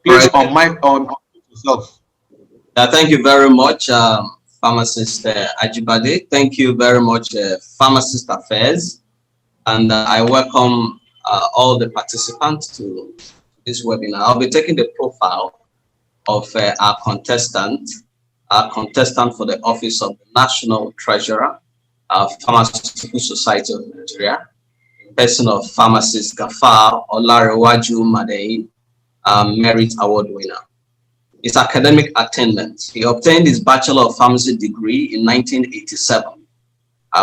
All Please right. on mic on yourself. Thank you very much, Pharmacist Ajibade. Thank you very much, Pharmacist Affairs. And I welcome all the participants to this webinar. I'll be taking the profile of our contestant for the office of the National Treasurer, Pharmaceutical Society of Nigeria, in person of pharmacist Gafar Olanrewaju Madehin, Merit Award winner. His academic attainment: he obtained his Bachelor of Pharmacy degree in 1987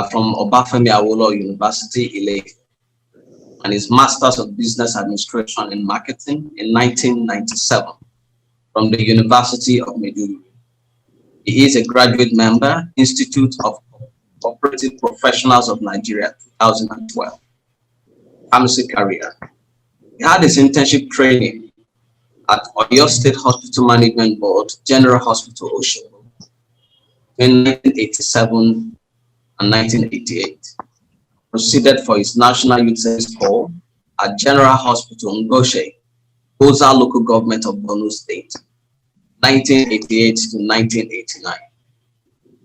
from Obafemi Awolowo University, Ile-Ife, and his Masters of Business Administration and Marketing in 1997 from the University of Madehin. He is a graduate member, Institute of Cooperative Professionals of Nigeria, 2012. Pharmacy career: he had his internship training at Oyo State Hospital Management Board, General Hospital, Oshobo, in 1987 and 1988. Proceeded for his National Youth Service Corps at General Hospital Ngoshe, Goza Local Government of Borno State, 1988 to 1989.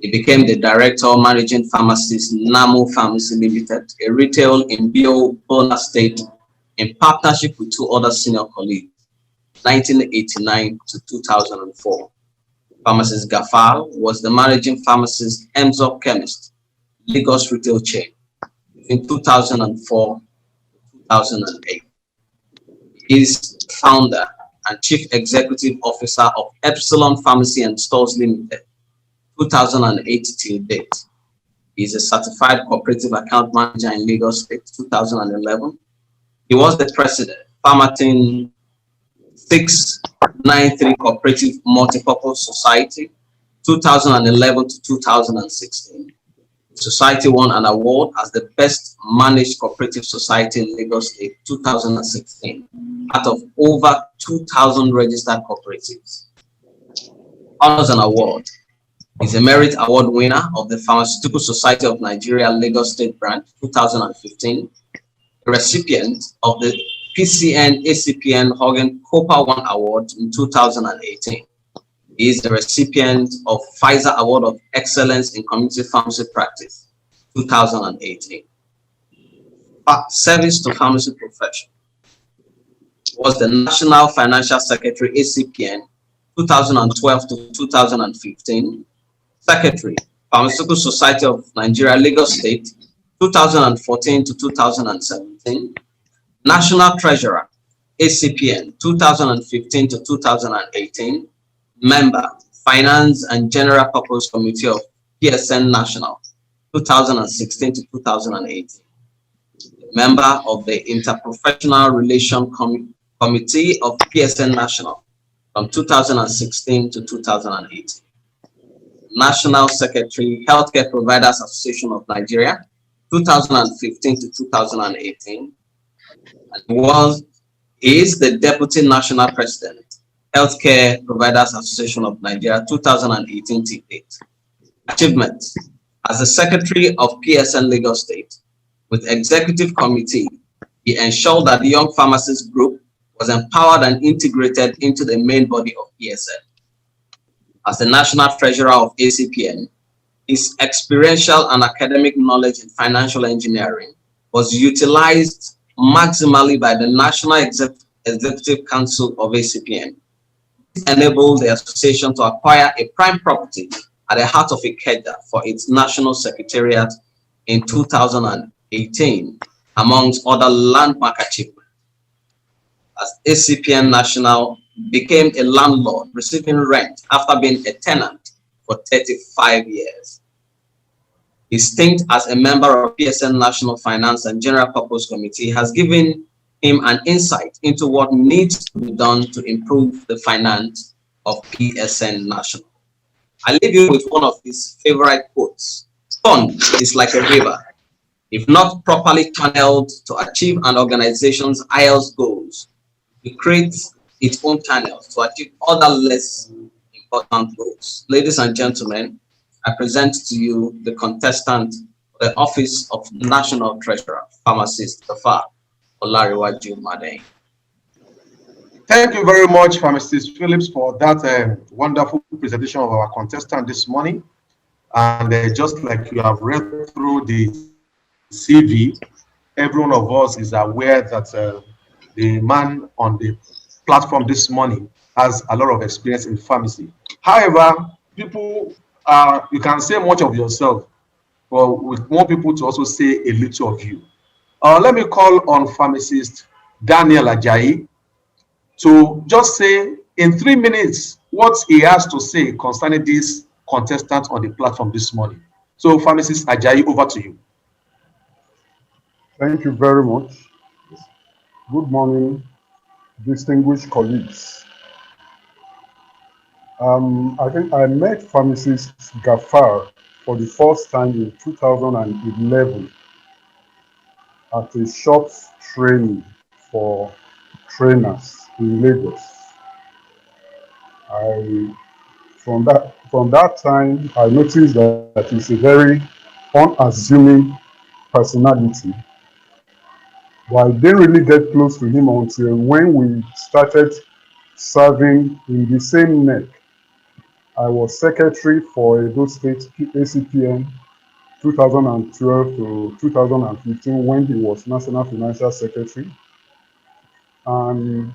He became the Director Managing Pharmacist, Namo Pharmacy Limited, a retail in Bio, Borno State, in partnership with two other senior colleagues, 1989 to 2004. Pharmacist Gafar was the Managing Pharmacist, Emzop Chemist, Lagos Retail Chain, in 2004 to 2008. He is founder and Chief Executive Officer of Epsilon Pharmacy and Stores Limited, 2008 till date. He is a certified cooperative account manager in Lagos State, 2011. He was the president, Pharmatin 693 Cooperative Multipurpose Society, 2011 to 2016. The society won an award as the best managed cooperative society in Lagos State, 2016, out of over 2,000 registered cooperatives. Honors and award: he's a Merit Award winner of the Pharmaceutical Society of Nigeria, Lagos State branch, 2015, a recipient of the PCN ACPN Hogan Copper One Award in 2018. He is the recipient of Pfizer Award of Excellence in Community Pharmacy Practice, 2018. Service to pharmacy profession: was the National Financial Secretary, ACPN, 2012 to 2015, Secretary, Pharmaceutical Society of Nigeria, Lagos State, 2014 to 2017, National Treasurer, ACPN, 2015 to 2018, Member, Finance and General Purpose Committee of PSN National, 2016 to 2018. Member of the Interprofessional Relation Committee of PSN National from 2016 to 2018. National Secretary, Healthcare Providers Association of Nigeria, 2015 to 2018. And he is the Deputy National President, Healthcare Providers Association of Nigeria, 2018 to date. Achievements: as the Secretary of PSN Lagos State, with Executive Committee, he ensured that the Young Pharmacist Group was empowered and integrated into the main body of PSN. As the National Treasurer of ACPN, his experiential and academic knowledge in financial engineering was utilized maximally by the National Executive Council of ACPN. This enabled the association to acquire a prime property at the heart of Ikeja for its national secretariat in 2018, amongst other landmark achievements. As ACPN National became a landlord, receiving rent after being a tenant for 35 years. His stint as a member of PSN National Finance and General Purpose Committee has given him an insight into what needs to be done to improve the finance of PSN National. I leave you with one of his favorite quotes: "Fund is like a river. If not properly channeled to achieve an organization's highest goals, it creates its own channels to achieve other less important goals." Ladies and gentlemen, I present to you the contestant for the Office of National Treasurer, Pharmacist Gafar Olanrewaju Madehin. Thank you very much, Pharmacist Phillips, for that wonderful presentation of our contestant this morning. And just like you have read through the CV, every one of us is aware that the man on the platform this morning has a lot of experience in pharmacy. However, people you can say much of yourself, but we want people to also say a little of you. Let me call on pharmacist Daniel Ajayi to just say in 3 minutes what he has to say concerning this contestant on the platform this morning. So, pharmacist Ajayi, over to you. Thank you very much. Good morning, distinguished colleagues. I think I met pharmacist Gafar for the first time in 2011 at a short training for trainers in Lagos. I from that time I noticed that he's a very unassuming personality. But I didn't really get close to him until when we started serving in the same neck. I was secretary for Edo State ACPN 2012 to 2015 when he was National Financial Secretary. And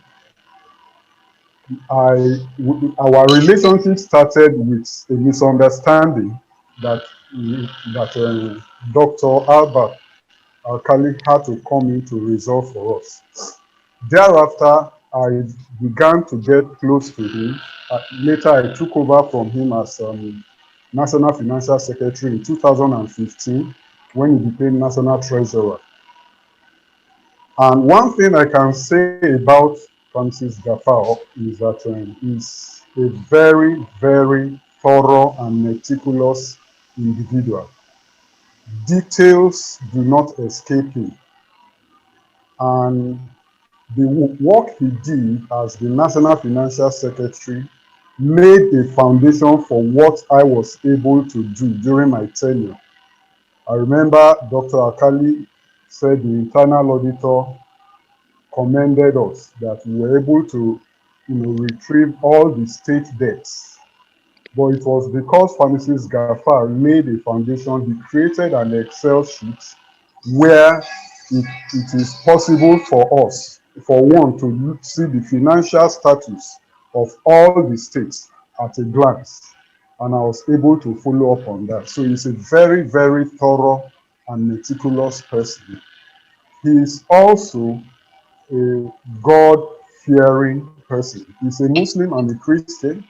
our relationship started with a misunderstanding that Dr. Albert Alkali had to come in to resolve for us. Thereafter, I began to get close to him. Later, I took over from him as National Financial Secretary in 2015 when he became National Treasurer. And one thing I can say about Francis Gafar is that he's a very, very thorough and meticulous individual. Details do not escape him. And the work he did as the National Financial Secretary laid a foundation for what I was able to do during my tenure. I remember Dr. Akali said the internal auditor commended us that we were able to retrieve all the state debts. But it was because pharmacist Gafar laid a foundation. He created an Excel sheet where it is possible for us, for one, to see the financial status of all the states at a glance. And I was able to follow up on that. So he's a very, very thorough and meticulous person. He is also a God-fearing person. He's a Muslim and a Christian,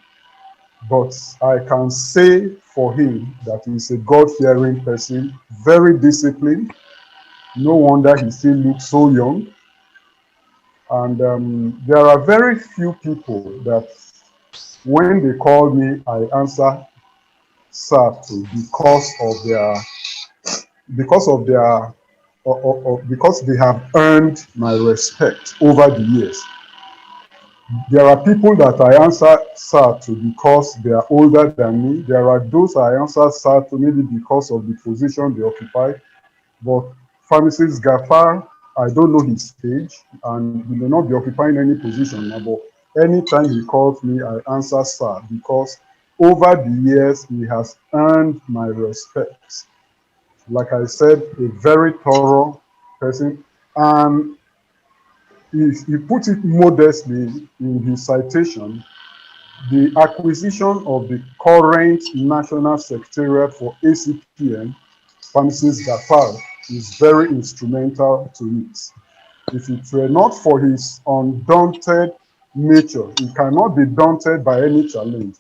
but I can say for him that he's a God-fearing person, very disciplined. No wonder he still looks so young. And there are very few people that when they call me, I answer sir to because they have earned my respect over the years. There are people that I answer sir to because they are older than me. There are those I answer sir to maybe because of the position they occupy. But pharmacist Gafar, I don't know his age, and he may not be occupying any position now, but anytime he calls me, I answer sir because over the years, he has earned my respect. Like I said, a very thorough person, and he put it modestly in his citation. The acquisition of the current national secretariat for ACPN, Pharmacist Gafar, is very instrumental to it. If it were not for his undaunted nature, he cannot be daunted by any challenge.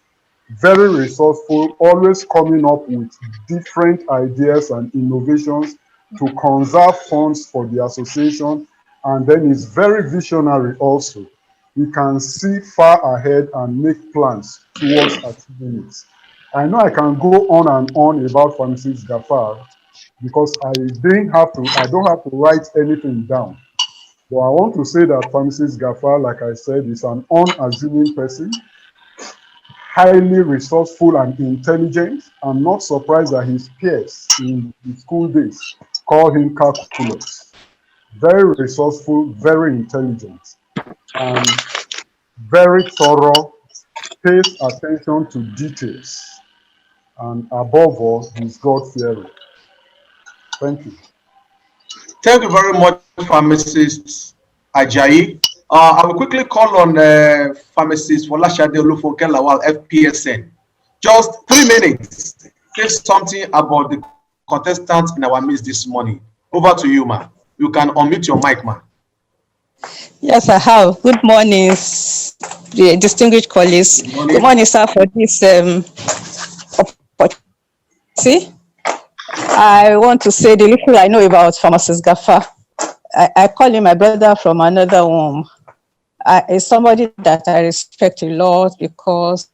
Very resourceful, always coming up with different ideas and innovations to conserve funds for the association, and then he's very visionary also. He can see far ahead and make plans towards achieving it. I know I can go on and on about Francis Gafar because I don't have to write anything down. But I want to say that Francis Gafar, like I said, is an unassuming person, highly resourceful and intelligent. I'm not surprised that his peers in the school days call him calculus. Very resourceful, very intelligent. And very thorough, pays attention to details, and above all, he's God-fearing. Thank you. Thank you very much, Pharmacist Ajayi. I will quickly call on Pharmacist Folashade Olufunke Lawal, FPSN. Just 3 minutes. Say something about the contestants in our midst this morning. Over to you, ma. You can unmute your mic, ma. Yes, I have. Good morning, distinguished colleagues. Good morning, sir, for this opportunity. I want to say the little I know about pharmacist Gafar. I call him my brother from another womb. He's somebody that I respect a lot because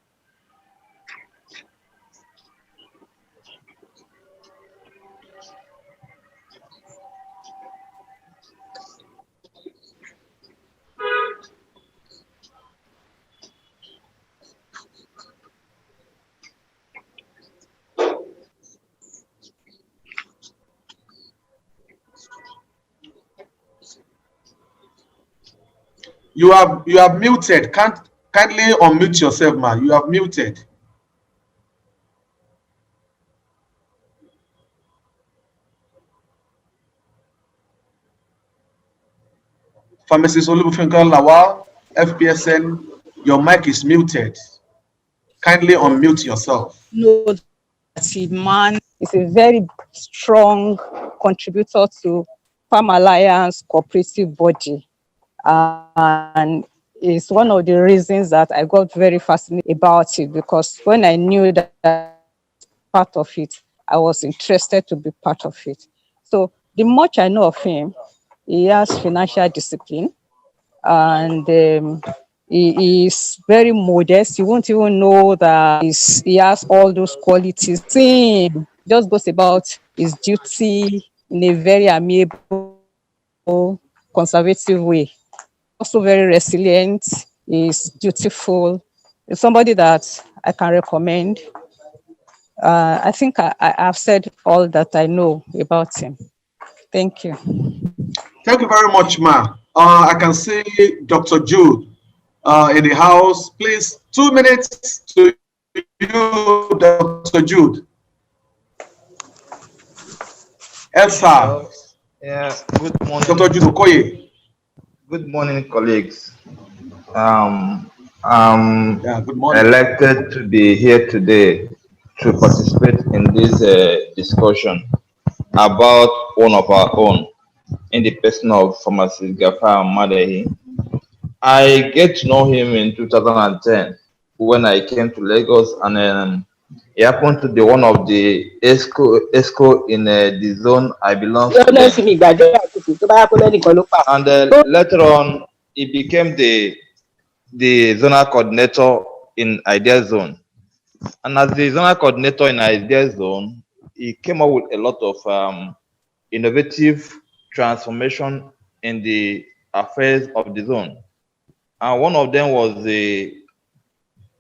You have muted. Kindly unmute yourself, ma. You have muted. Pharmacist Olufunke Lawal, FPSN, your mic is muted. Kindly unmute yourself. know that man is a very strong contributor to Farm Alliance cooperative body. And it's one of the reasons that I got very fascinated about it, because when I knew that part of it, I was interested to be part of it. So the much I know of him, he has financial discipline, and he is very modest. You won't even know that he has all those qualities. Seeing just goes about his duty in a very amiable, conservative way. Also very resilient, is dutiful. It's somebody that I can recommend. I think I've said all that I know about him. Thank you. Thank you very much, ma. I can see Dr. Jude in the house. Please, 2 minutes to you, Dr. Jude. Elsa. Yeah, good morning. Dr. Jude Okoye. Good morning, colleagues. I'm Good morning. elected to be here today to participate in this discussion about one of our own, in the person of pharmacist Gafar Madehin. I get to know him in 2010 when I came to Lagos, and he happened to be one of the ESCO in the zone I belong to. And later on, he became the zonal coordinator in Idea Zone. And as the zonal coordinator in Idea Zone, he came up with a lot of innovative transformation in the affairs of the zone. And one of them was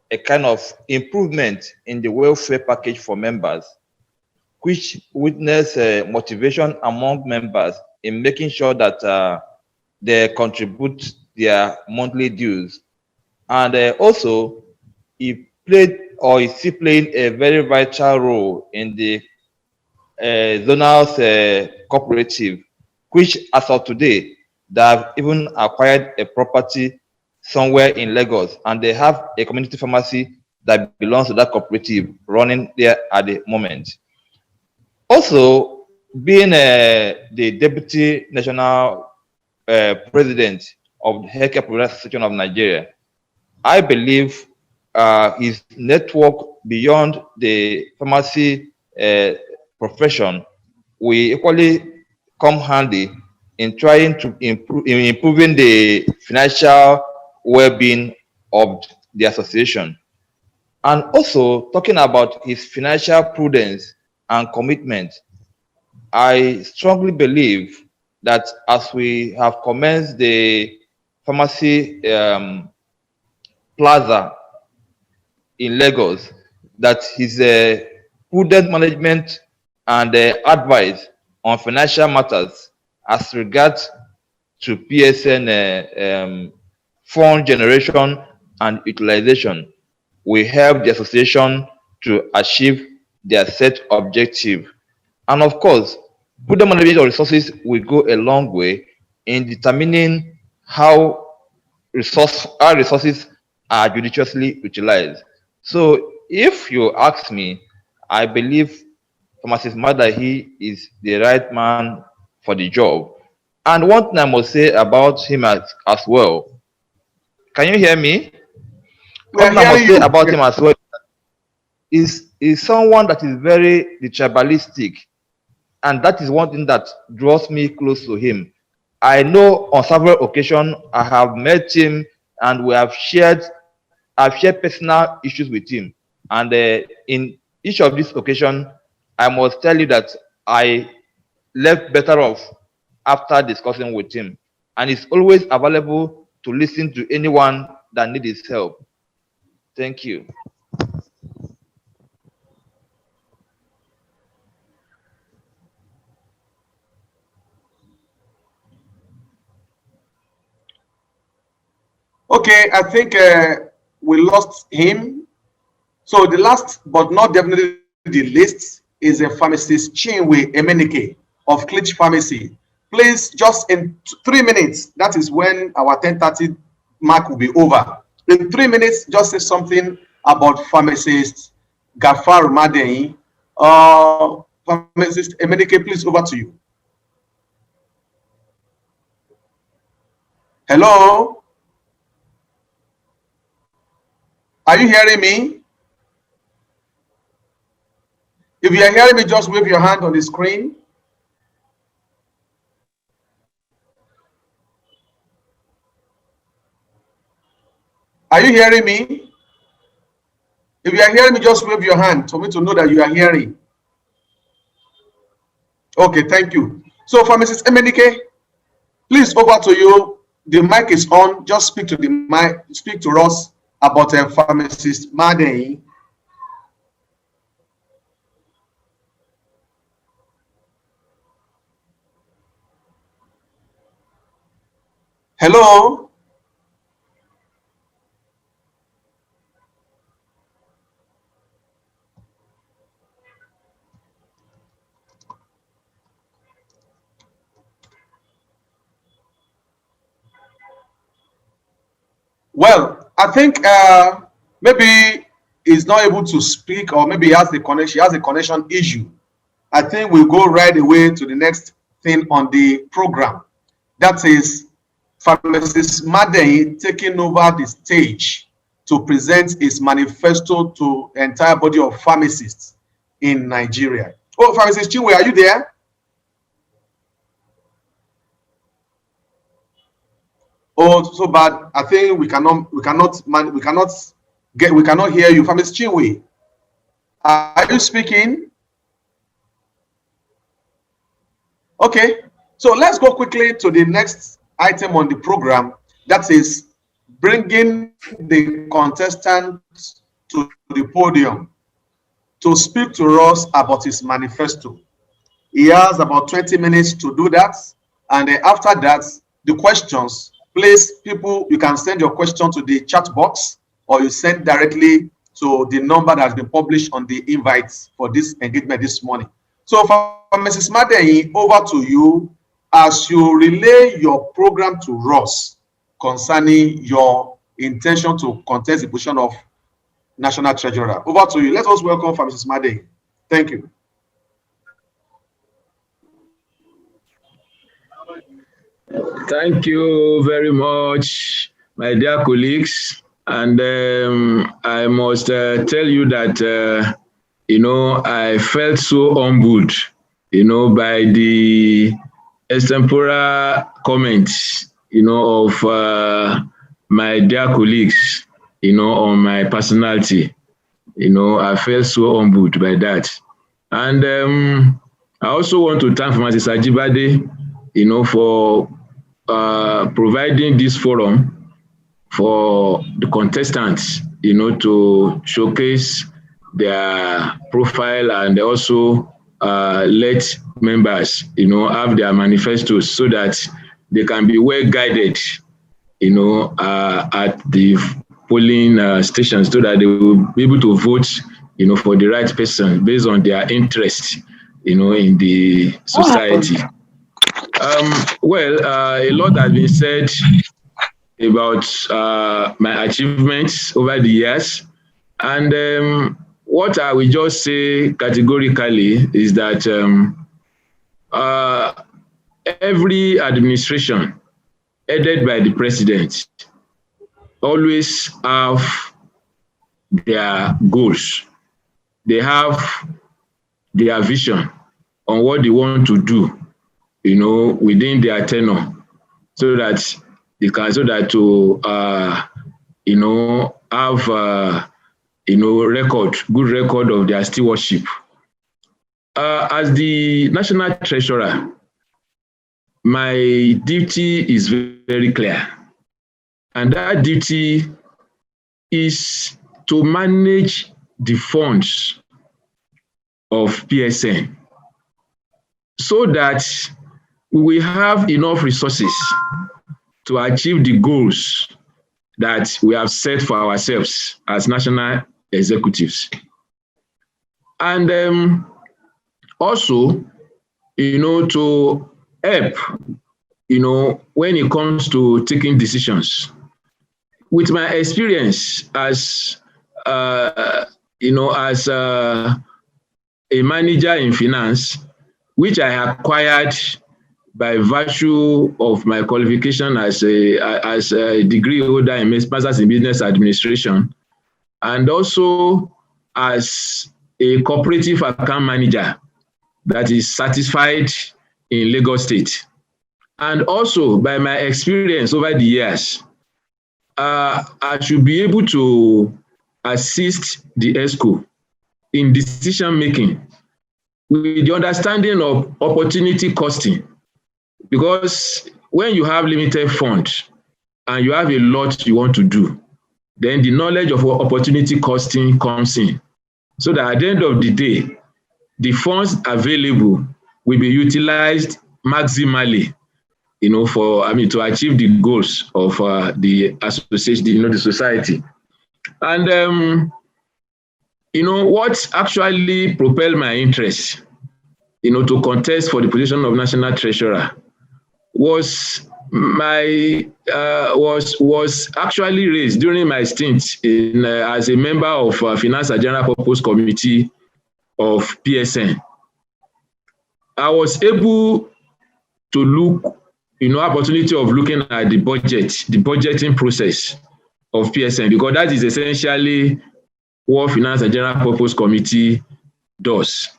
a kind of improvement in the welfare package for members, which witnessed motivation among members in making sure that they contribute their monthly dues. And also, he played, or is still playing, a very vital role in the zonal cooperative, which as of today, they have even acquired a property somewhere in Lagos, and they have a community pharmacy that belongs to that cooperative running there at the moment. Also, being the Deputy National President of the Healthcare Provider Association of Nigeria, I believe his network beyond the pharmacy profession will equally come handy in trying to improving the financial well-being of the association. And also, talking about his financial prudence and commitment, I strongly believe that as we have commenced the pharmacy plaza in Lagos, that his prudent management and advice on financial matters as regards to PSN fund generation and utilization will help the association to achieve their set objective. And of course, prudent management of resources will go a long way in determining how our resources are judiciously utilized. So if you ask me, I believe Pharmacist Madehin is the right man for the job. And one thing I must say about him as well, can you hear me? We One are thing I must hearing say you. about him as well is someone that is very tribalistic, and that is one thing that draws me close to him. I know on several occasions I have met him and I've shared personal issues with him. And in each of these occasions, I must tell you that I left better off after discussing with him. And he's always available to listen to anyone that needs his help. Thank you. Okay, I think we lost him. So the last but not definitely the least is a pharmacist Chinwe Emenike of Clich Pharmacy. Please, just in 3 minutes, that is when our 10:30 mark will be over. In 3 minutes, just say something about pharmacist Gafar Madehin. Pharmacist Emenike, please, over to you. Hello? Are you hearing me? If you are hearing me, just wave your hand on the screen. Are you hearing me? If you are hearing me, just wave your hand for me to know that you are hearing. Okay, thank you. So, Pharmacist Emenike, please, over to you. The mic is on. Just speak to the mic. Speak to us about Pharmacist Madehin. Hello? Well, I think maybe he's not able to speak, or maybe he has a connection issue. I think we'll go right away to the next thing on the program. That is Pharmacist Madehin taking over the stage to present his manifesto to the entire body of pharmacists in Nigeria. Oh, Pharmacist Chinwe, are you there? Oh, so bad. I think we cannot hear you. Pharmacist Chinwe, are you speaking? Okay, so let's go quickly to the next item on the program. That is bringing the contestant to the podium to speak to us about his manifesto. He has about 20 minutes to do that. And after that, the questions, please, people, you can send your question to the chat box, or you send directly to the number that has been published on the invites for this engagement this morning. So, for Mrs. Madehin, over to you as you relay your program to Ross concerning your intention to contest the position of National Treasurer. Over to you. Let us welcome Mrs. Madehin. Thank you. Thank you very much, my dear colleagues. And I must tell you that, I felt so humbled, by the extempore comments, of my dear colleagues, on my personality. I felt so humbled by that. And I also want to thank Mrs. Ajibade, for providing this forum for the contestants, to showcase their profile and also let members, have their manifestos so that they can be well guided, at the polling stations so that they will be able to vote, for the right person based on their interest, in the society. A lot has been said about my achievements over the years. And what I will just say categorically is that every administration headed by the president always have their goals. They have their vision on what they want to do, within their tenure, so that they can, have good record of their stewardship. As the national treasurer, my duty is very clear, and that duty is to manage the funds of PSN so that we have enough resources to achieve the goals that we have set for ourselves as national executives. And also, to help, when it comes to taking decisions. With my experience as, as a manager in finance, which I acquired by virtue of my qualification as a degree holder in Masters in Business Administration, and also as a cooperative account manager that is certified in Lagos State. And also by my experience over the years, I should be able to assist the ESCO in decision making with the understanding of opportunity costing. Because when you have limited funds and you have a lot you want to do, then the knowledge of opportunity costing comes in. So that at the end of the day, the funds available will be utilized maximally, to achieve the goals of the association, the society. And what actually propelled my interest, to contest for the position of national treasurer was actually raised during my stint as a member of Finance and General Purpose Committee of PSN. I was able to look, opportunity of looking at the budgeting process of PSN, because that is essentially what Finance and General Purpose Committee does.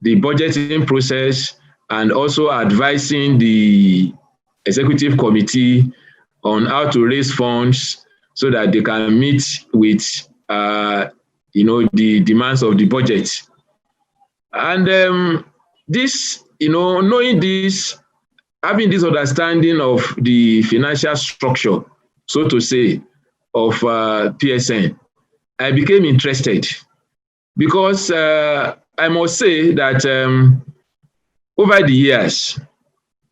The budgeting process and also advising the executive committee on how to raise funds so that they can meet with, the demands of the budget. And this, knowing this, having this understanding of the financial structure, so to say, of PSN, I became interested because I must say that over the years,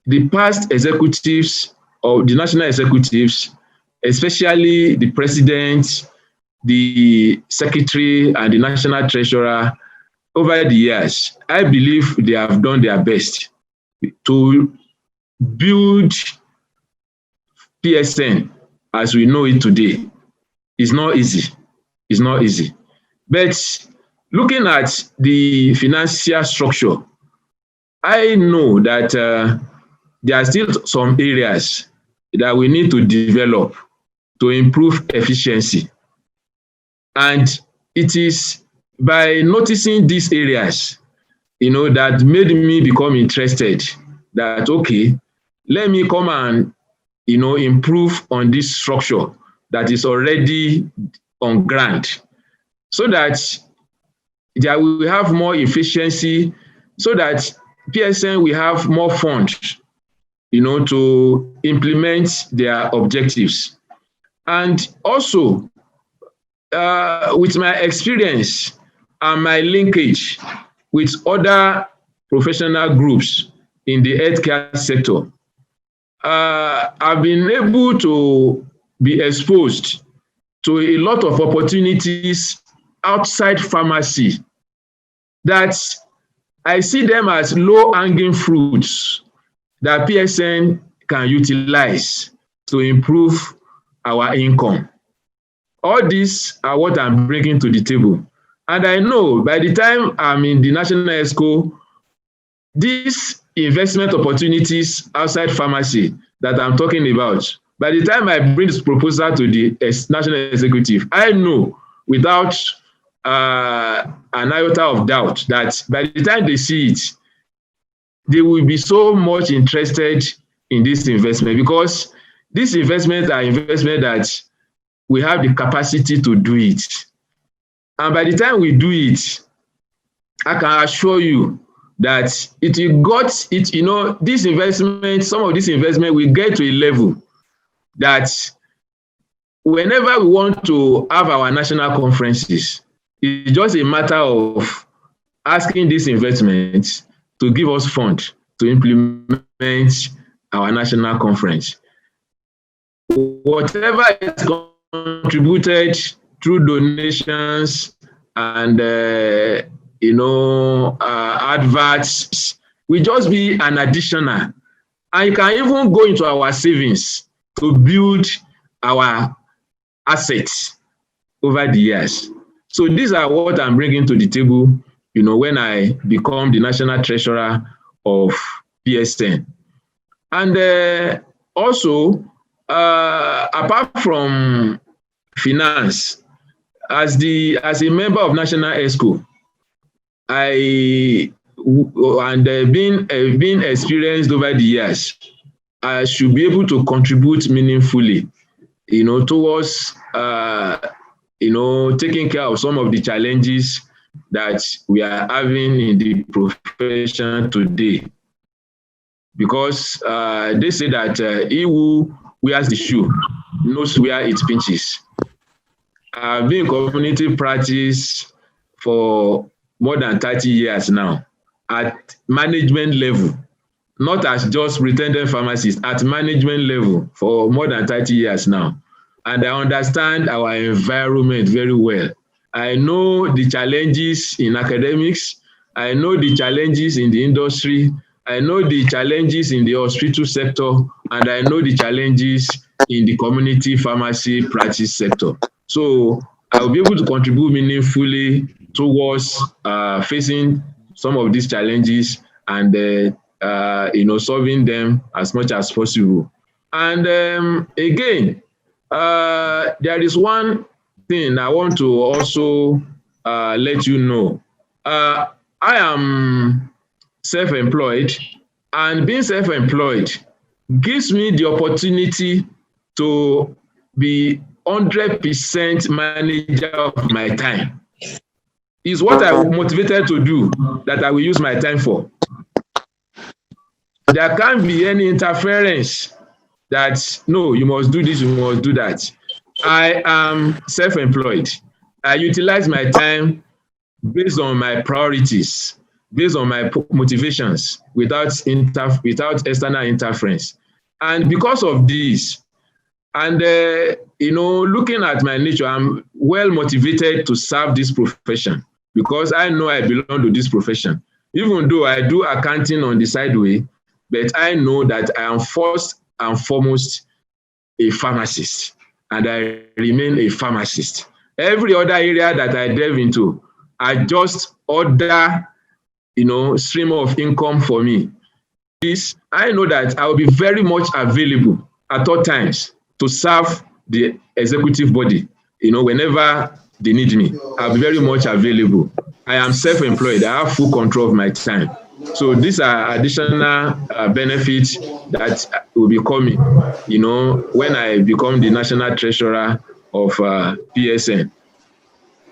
the past executives or the national executives, especially the president, the secretary, and the national treasurer, over the years, I believe they have done their best to build PSN as we know it today. It's not easy. It's not easy. But looking at the financial structure, I know that there are still some areas that we need to develop to improve efficiency. And it is by noticing these areas, that made me become interested that, okay, let me come and, improve on this structure that is already on ground so that there will have more efficiency, so that PSN will have more funds, to implement their objectives. And also, with my experience and my linkage with other professional groups in the healthcare sector, I've been able to be exposed to a lot of opportunities outside pharmacy that I see them as low-hanging fruits that PSN can utilize to improve our income. All these are what I'm bringing to the table. And I know by the time I'm in the National ESCO, these investment opportunities outside pharmacy that I'm talking about, by the time I bring this proposal to the National Executive, I know without an iota of doubt that by the time they see it, they will be so much interested in this investment, because these investments are investments that we have the capacity to do it. And by the time we do it, I can assure you that this investment, some of this investment will get to a level that whenever we want to have our national conferences, it's just a matter of asking this investment to give us funds to implement our national conference. Whatever is contributed through donations and adverts will just be an additional, and you can even go into our savings to build our assets over the years. So these are what I'm bringing to the table, when I become the national treasurer of PSN. And also, apart from finance, as a member of National ESCO, being experienced over the years, I should be able to contribute meaningfully, towards taking care of some of the challenges that we are having in the profession today. Because they say that he who wears the shoe knows where it pinches. I've been in community practice for more than 30 years now at management level, not as just pretending pharmacist, at management level for more than 30 years now. And I understand our environment very well. I know the challenges in academics. I know the challenges in the industry. I know the challenges in the hospital sector, and I know the challenges in the community pharmacy practice sector. So I will be able to contribute meaningfully towards facing some of these challenges and solving them as much as possible. And again, there is one thing I want to also let you know. I am self-employed, and being self-employed gives me the opportunity to be 100% manager of my time. Is what I'm motivated to do that I will use my time for. There can't be any interference that, no, you must do this, you must do that. I am self-employed. I utilize my time based on my priorities, based on my motivations, without external interference. And because of this, and looking at my nature, I'm well motivated to serve this profession because I know I belong to this profession. Even though I do accounting on the sideway, but I know that I am first and foremost a pharmacist, and I remain a pharmacist. Every other area that I delve into, I just order, stream of income for me. This, I know that I will be very much available at all times to serve the executive body, whenever they need me. I'll be very much available. I am self-employed. I have full control of my time. So these are additional benefits that will be coming, when I become the national treasurer of PSN.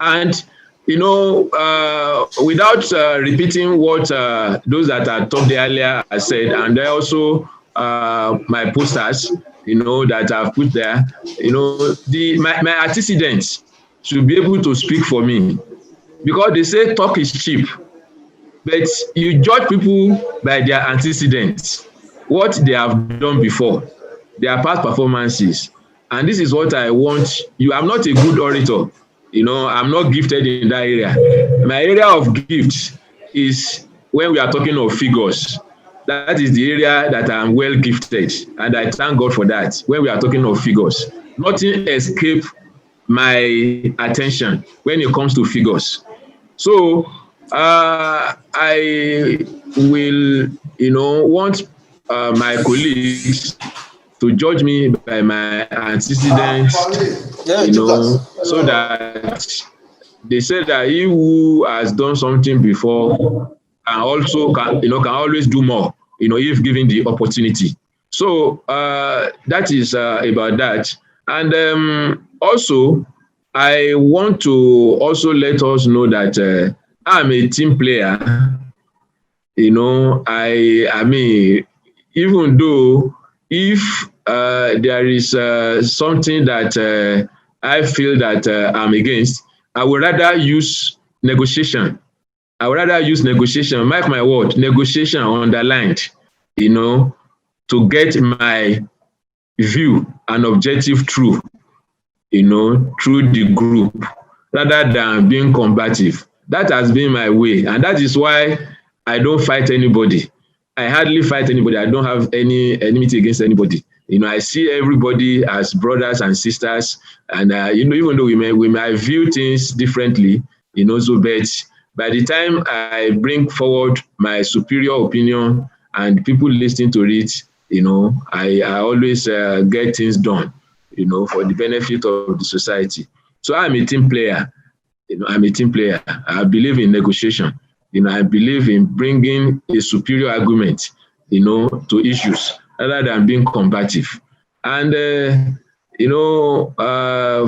And, without repeating what those that I talked earlier I said, and also my posters, that I've put there, my antecedents should be able to speak for me, because they say talk is cheap, but you judge people by their antecedents, what they have done before, their past performances. And this is what I want you. I'm not a good orator. I'm not gifted in that area. My area of gift is when we are talking of figures. That is the area that I'm well gifted. And I thank God for that. When we are talking of figures, nothing escapes my attention when it comes to figures. So I will, want my colleagues to judge me by my antecedents, so that they say that he who has done something before can always do more, if given the opportunity. So that is about that. And also, I want to also let us know that I'm a team player. I mean, even though if there is something that I feel that I'm against, I would rather use negotiation. I would rather use negotiation, mark my word, negotiation underlined, to get my view and objective through, through the group, rather than being combative. That has been my way, and that is why I don't fight anybody. I hardly fight anybody. I don't have any enmity against anybody. I see everybody as brothers and sisters, and even though we may view things differently, so but by the time I bring forward my superior opinion and people listening to it, I always get things done, for the benefit of the society. So I'm a team player. I'm a team player. I believe in negotiation. I believe in bringing a superior argument, to issues rather than being combative. And,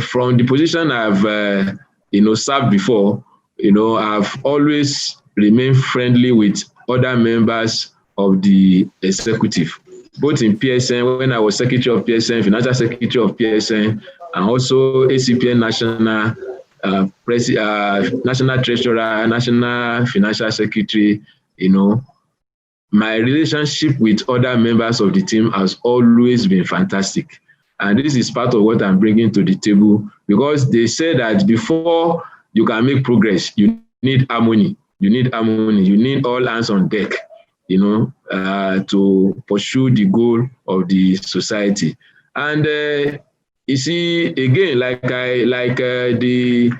from the position I've, served before, I've always remained friendly with other members of the executive, both in PSN, when I was secretary of PSN, financial secretary of PSN, and also ACPN national national treasurer, national financial secretary. My relationship with other members of the team has always been fantastic. And this is part of what I'm bringing to the table, because they say that before you can make progress, you need harmony. You need harmony. You need all hands on deck, to pursue the goal of the society. And you see, again, like the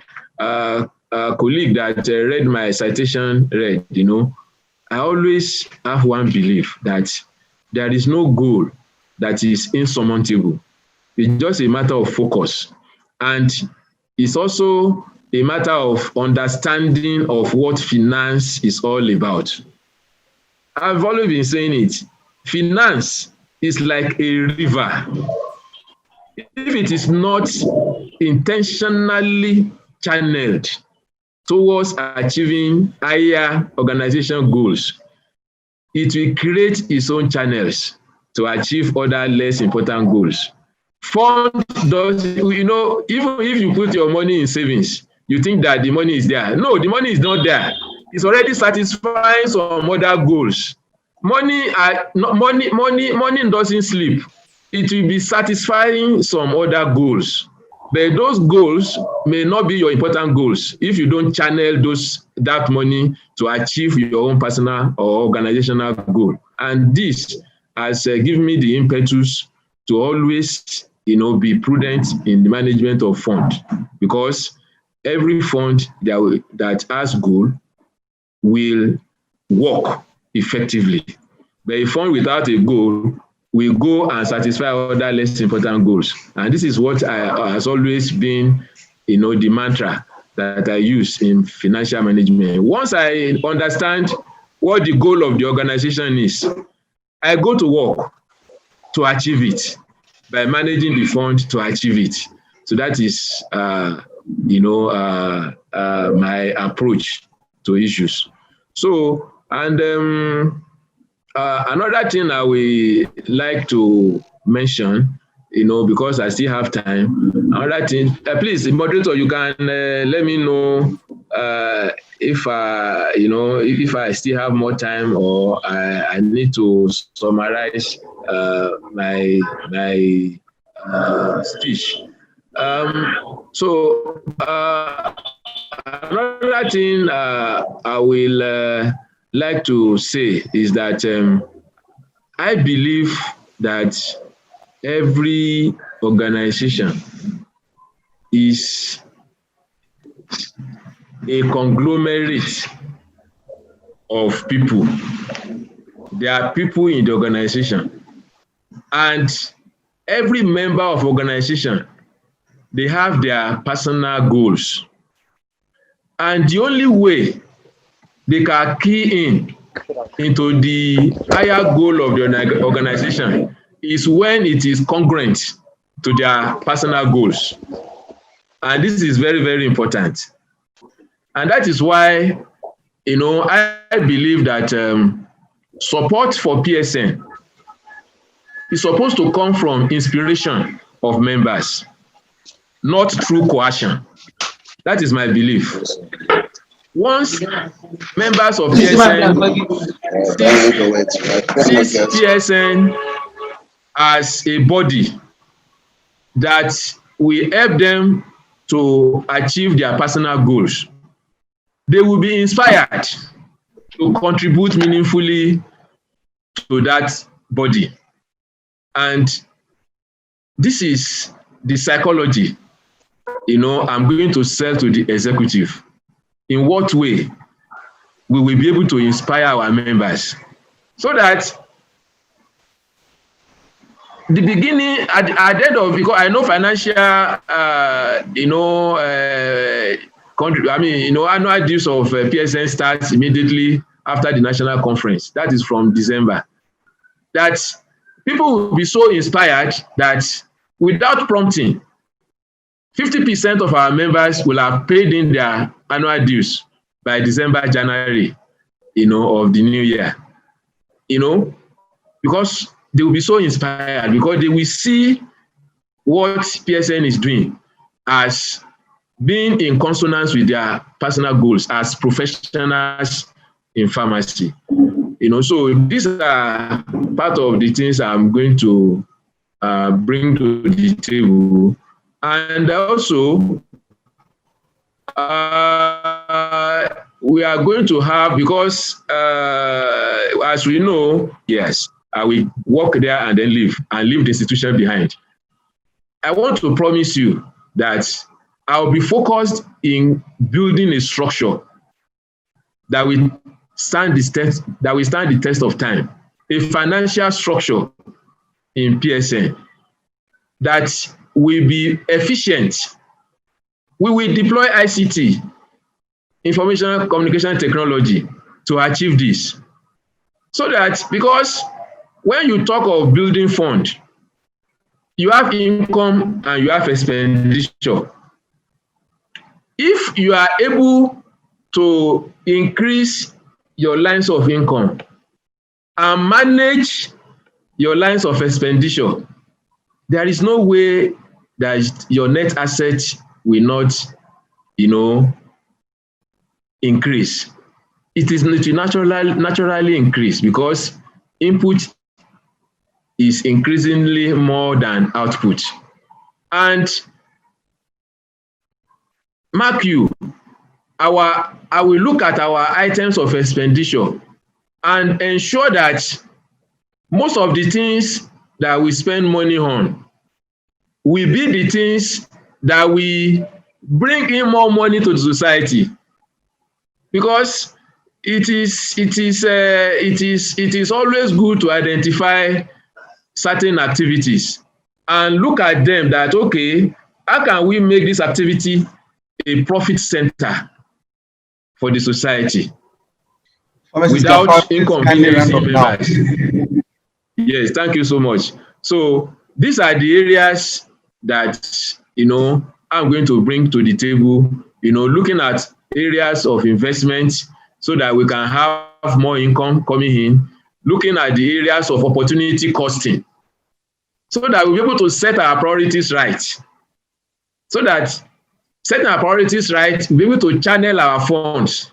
colleague that read my citation read, I always have one belief that there is no goal that is insurmountable. It's just a matter of focus. And it's also a matter of understanding of what finance is all about. I've always been saying it. Finance is like a river. If it is not intentionally channeled towards achieving higher organization goals, it will create its own channels to achieve other less important goals. Fund does, even if you put your money in savings, you think that the money is there. No, the money is not there. It's already satisfying some other goals. Money doesn't sleep. It will be satisfying some other goals. But those goals may not be your important goals if you don't channel that money to achieve your own personal or organizational goal. And this has given me the impetus to always, be prudent in the management of fund, because every fund that has goal will work effectively. But a fund without a goal will go and satisfy other less important goals. And this is what has always been, the mantra that I use in financial management. Once I understand what the goal of the organization is, I go to work to achieve it by managing the fund to achieve it. So that is, my approach to issues. So, and another thing I will like to mention, because I still have time. Another thing, please, moderator, you can let me know if I still have more time, or I need to summarize my speech. So another thing I will like to say is that I believe that every organization is a conglomerate of people. There are people in the organization, and every member of organization, they have their personal goals. And the only way they can key into the higher goal of the organization is when it is congruent to their personal goals. And this is very, very important. And that is why, I believe that support for PSN is supposed to come from inspiration of members, not through coercion. That is my belief. Once members of PSN sees PSN as a body that will help them to achieve their personal goals, they will be inspired to contribute meaningfully to that body. And this is the psychology, I'm going to sell to the executive. In what way we will be able to inspire our members so that the beginning at the end of, because I know financial, annual dues of PSN starts immediately after the national conference. That is from December. That people will be so inspired that without prompting, 50% of our members will have paid in their annual dues by December, January, of the new year, because they will be so inspired, because they will see what PSN is doing as being in consonance with their personal goals as professionals in pharmacy. So these are part of the things I'm going to bring to the table. And also, we are going to have, because as we know, yes, I will work there and then leave the institution behind. I want to promise you that I'll be focused in building a structure that will stand the test of time, a financial structure in PSN that will be efficient. We will deploy ICT, information communication technology, to achieve this. So that, because when you talk of building fund, you have income and you have expenditure. If you are able to increase your lines of income and manage your lines of expenditure, there is no way that your net asset will not, increase. It is naturally increase, because input is increasingly more than output. And mark you, I will look at our items of expenditure and ensure that most of the things that we spend money on will be the things that we bring in more money to the society, because it is always good to identify certain activities and look at them that, okay, how can we make this activity a profit center for the society without inconveniencing members? Yes, thank you so much. So these are the areas that, I'm going to bring to the table, looking at areas of investment so that we can have more income coming in, looking at the areas of opportunity costing so that we'll be able to set our priorities right. So that setting our priorities right, we'll be able to channel our funds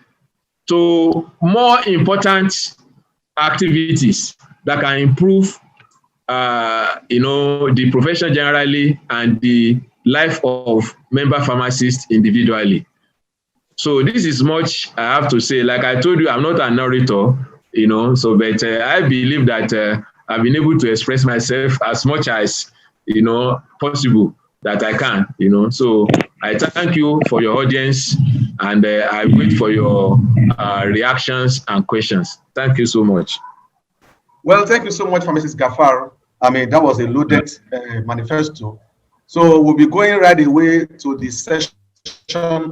to more important activities that can improve the profession generally and the life of member pharmacists individually. So this is much I have to say. Like I told you, I'm not an orator, but I believe that I've been able to express myself as much as, possible that I can, So I thank you for your audience, and I wait for your reactions and questions. Thank you so much. Well, thank you so much, Mrs. Gafar. I mean, that was a loaded manifesto. So we'll be going right away to the session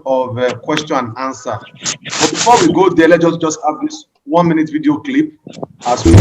of question and answer. But before we go there, let's just have this 1 minute video clip as we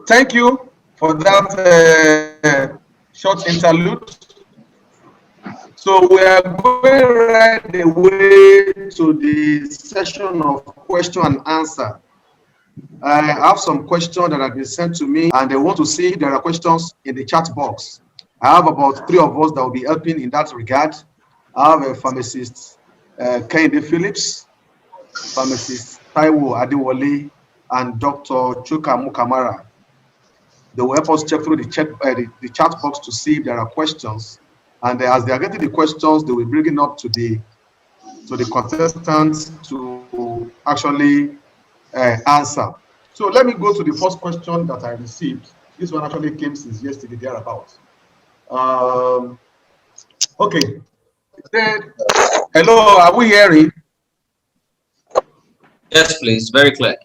thank you for that short interlude. So we are going right away to the session of question and answer. I have some questions that have been sent to me, and I want to see if there are questions in the chat box. I have about 3 of us that will be helping in that regard. I have a pharmacist, Kehinde Phillips, pharmacist Taiwo Adewale, and Dr. Chuka Mukamara. They will help us check through the chat box to see if there are questions. And as they are getting the questions, they will bring it up to the contestants to actually answer. So let me go to the first question that I received. This one actually came since yesterday, thereabouts. Okay. Hello, are we hearing? Yes, please. Very clear.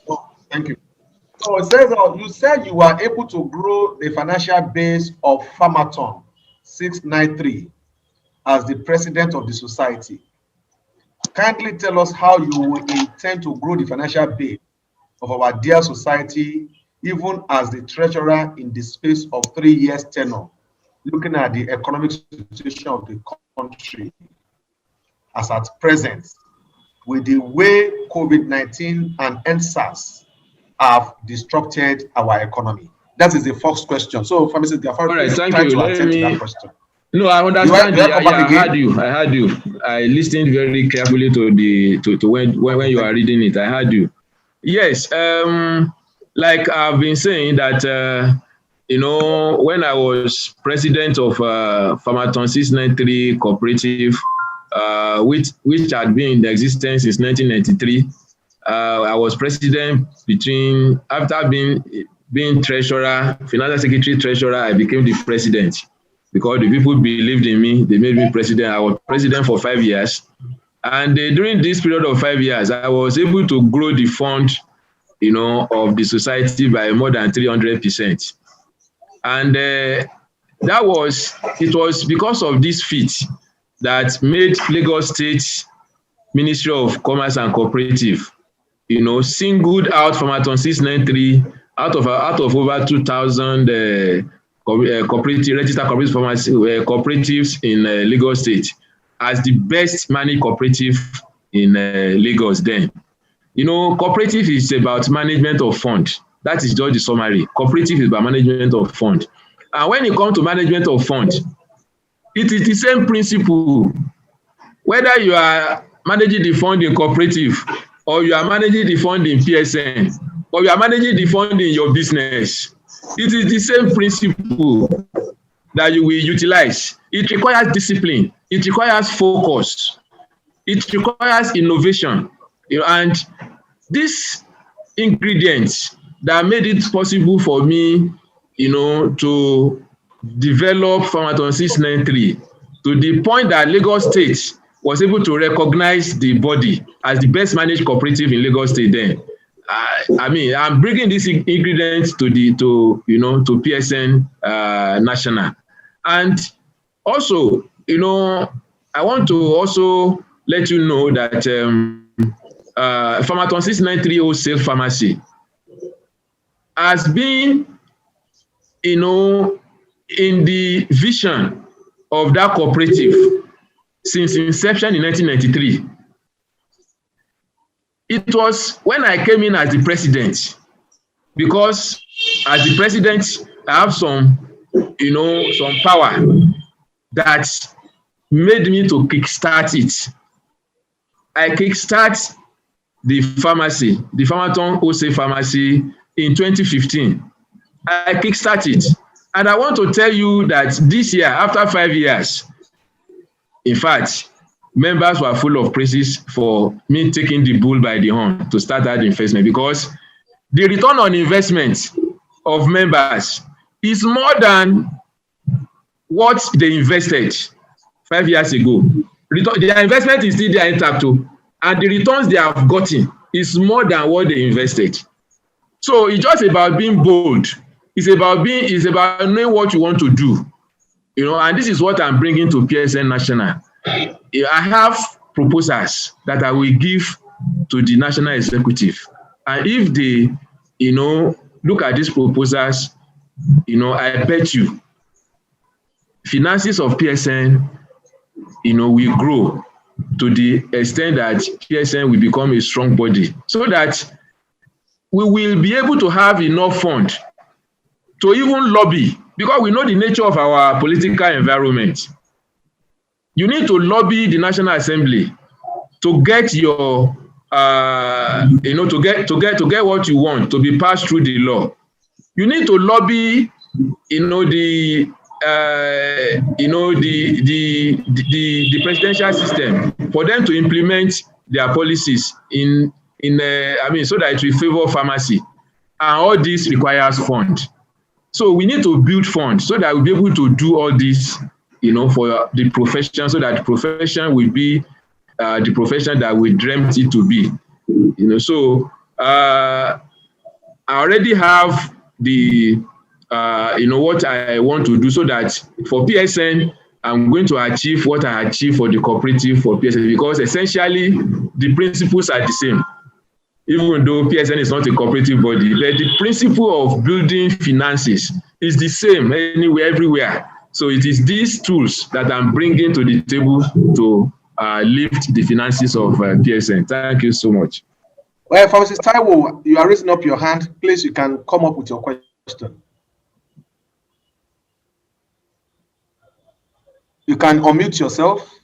Oh, thank you. So it says, you said you were able to grow the financial base of Pharmaton 693 as the president of the society. Kindly tell us how you will intend to grow the financial base of our dear society, even as the treasurer in the space of 3 years tenure, looking at the economic situation of the country as at present, with the way COVID-19 and NSAS have disrupted our economy. That is the first question. So, Mrs. Gafar, all right, thank try you. to attend to that question. No, I understand. I heard you. I listened very carefully to when you are reading it. I heard you. Yes. Like I've been saying that when I was president of Pharmaton 693 cooperative, which had been in existence since 1993. I was president after being treasurer, financial secretary, treasurer. I became the president because the people believed in me. They made me president. I was president for 5 years, and during this period of 5 years, I was able to grow the fund, of the society by more than 300%, and it was because of this feat that made Lagos State Ministry of Commerce and Cooperative, singled out Pharmaton 693 out of over 2,000 cooperative registered cooperative cooperatives in Lagos State as the best managed cooperative in Lagos then. Cooperative is about management of fund. That is just the summary. Cooperative is about management of fund. And when it comes to management of fund, it is the same principle. Whether you are managing the fund in cooperative, or you are managing the fund in PSN, or you are managing the fund in your business, it is the same principle that you will utilize. It requires discipline. It requires focus. It requires innovation. And these ingredients that made it possible for me, to develop Pharmaton 693 to the point that Lagos State was able to recognize the body as the best managed cooperative in Lagos State then. I mean, I'm bringing these ingredients to PSN National. And also, I want to also let you know that Pharmaton 693 Wholesale Pharmacy has been, in the vision of that cooperative since inception in 1993. It was when I came in as the president, because as the president, I have some power that made me to kickstart it. I kickstart the pharmacy, the Pharmaton Wholesale Pharmacy in 2015. I kickstart it. And I want to tell you that this year, after 5 years, in fact, members were full of praises for me taking the bull by the horn to start that investment, because the return on investment of members is more than what they invested 5 years ago. Their investment is still there intact, and the returns they have gotten is more than what they invested. So it's just about being bold. It's about knowing what you want to do. And this is what I'm bringing to PSN National. I have proposals that I will give to the National Executive. And if they, look at these proposals, I bet you finances of PSN, will grow to the extent that PSN will become a strong body, so that we will be able to have enough fund to even lobby, because we know the nature of our political environment. You need to lobby the National Assembly to get your, to get what you want to be passed through the law. You need to lobby, the presidential system for them to implement their policies so that it will favor pharmacy. And all this requires funds. So we need to build funds so that we'll be able to do all this, for the profession, so that the profession will be the profession that we dreamt it to be. So I already have the, what I want to do, so that for PSN, I'm going to achieve what I achieved for the cooperative for PSN, because essentially the principles are the same. Even though PSN is not a cooperative body, but the principle of building finances is the same anywhere, everywhere. So it is these tools that I'm bringing to the table to lift the finances of PSN. Thank you so much. Well, Pharmacist Taiwo, you are raising up your hand. Please, you can come up with your question. You can unmute yourself.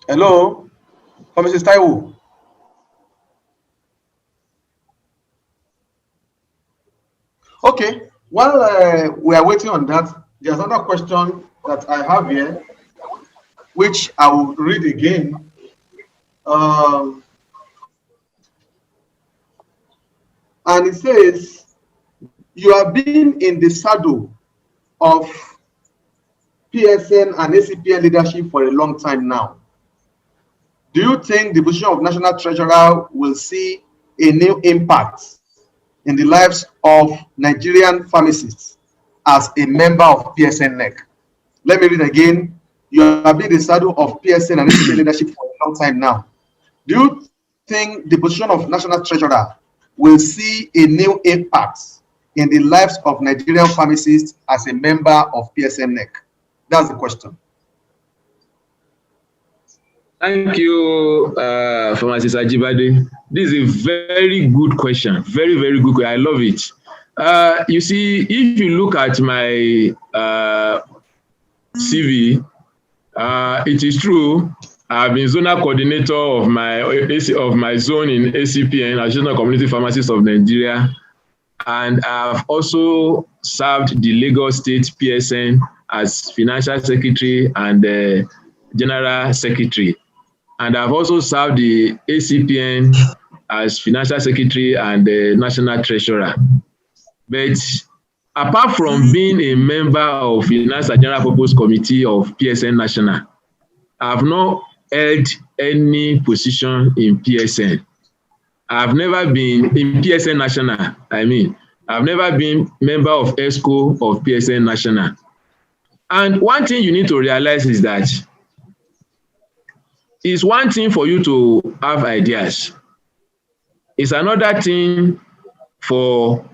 Hello, Pharmacist Taiwo. Okay, while we are waiting on that, there's another question that I have here, which I will read again. And it says, you have been in the saddle of PSN and ACPN leadership for a long time now. Do you think the position of National Treasurer will see a new impact in the lives of Nigerian pharmacists as a member of PSN NEC? Let me read again. You have been in the saddle of PSN and ACPN leadership for a long time now. Do you think the position of National Treasurer will see a new impact in the lives of Nigerian pharmacists as a member of PSN NEC? That's the question. Thank you, Pharmacist Ajibade. This is a very good question. Very, very good question. I love it. You see, if you look at my CV, it is true. I've been zonal coordinator of my zone in ACPN, National Community Pharmacists of Nigeria, and I've also served the Lagos State PSN as financial secretary and general secretary. And I've also served the ACPN as financial secretary and national treasurer. But apart from being a member of Finance and General Purpose Committee of PSN National, I've not held any position in PSN. I've never been in PSN National. I've never been member of ESCO of PSN National. And one thing you need to realize is that it's one thing for you to have ideas. It's another thing for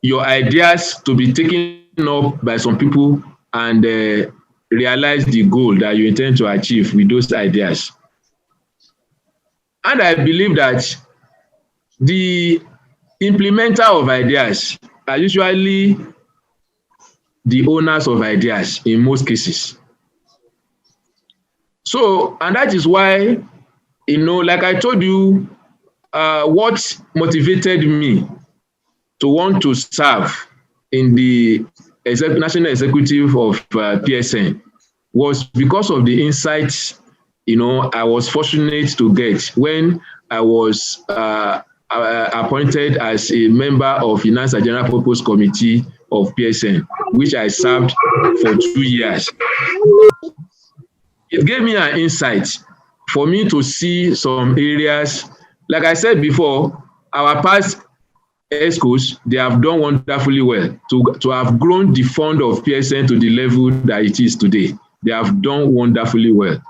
your ideas to be taken up by some people and realize the goal that you intend to achieve with those ideas. And I believe that the implementer of ideas are usually the owners of ideas in most cases. So, and that is why, like I told you, what motivated me to want to serve in the national executive of PSN was because of the insights, I was fortunate to get when I was appointed as a member of Finance and General Purpose Committee of PSN, which I served for 2 years. It gave me an insight for me to see some areas. Like I said before, our past ESCOs, they have done wonderfully well to have grown the fund of PSN to the level that it is today. They have done wonderfully well.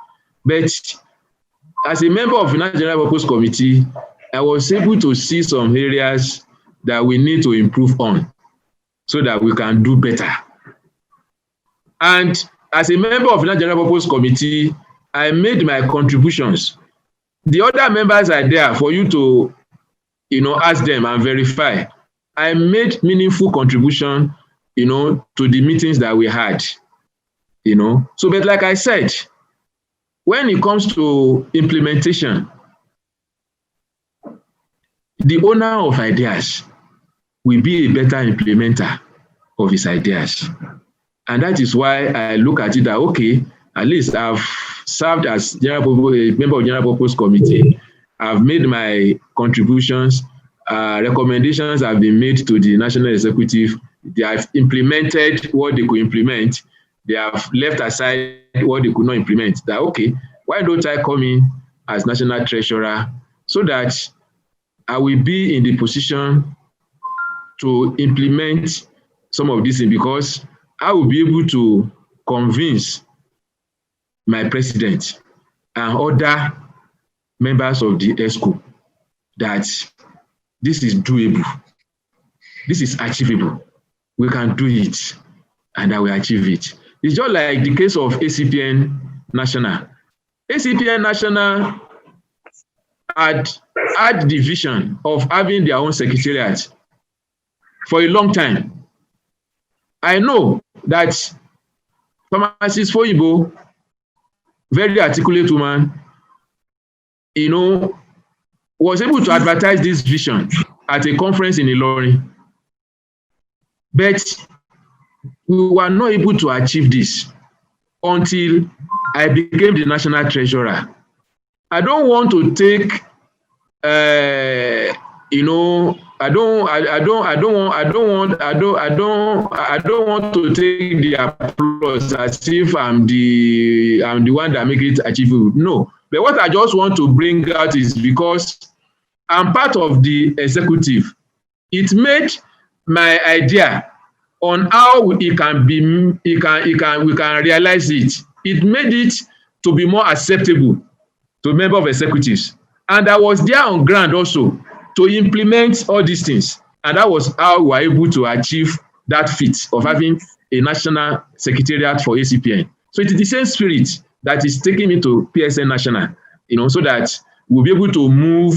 But as a member of the Finance and General Purpose Committee, I was able to see some areas that we need to improve on so that we can do better. And as a member of the Finance and General Purpose Committee, I made my contributions. The other members are there for you to, ask them and verify. I made meaningful contribution, to the meetings that we had, So, but like I said, when it comes to implementation, the owner of ideas will be a better implementer of his ideas. And that is why I look at it that, okay, at least I've served as a member of General Purpose Committee. I've made my contributions. Recommendations have been made to the National Executive. They have implemented what they could implement. They have left aside what they could not implement. That, okay, why don't I come in as National Treasurer so that I will be in the position to implement some of these things, because I will be able to convince my president and other members of the ESCO that this is doable, this is achievable, we can do it, and I will achieve it. It's just like the case of ACPN National. ACPN National had the vision of having their own secretariat for a long time. I know that Pharmacist Foyibo, very articulate woman, was able to advertise this vision at a conference in Ilorin. But we were not able to achieve this until I became the national treasurer. I don't want to take, I don't want to take the applause as if I'm the one that make it achievable. No, but what I just want to bring out is because I'm part of the executive. It made my idea on how we can realize it. It made it to be more acceptable to member of executives, and I was there on ground also to implement all these things. And that was how we were able to achieve that feat of having a national secretariat for ACPN. So it is the same spirit that is taking me to PSN National, so that we'll be able to move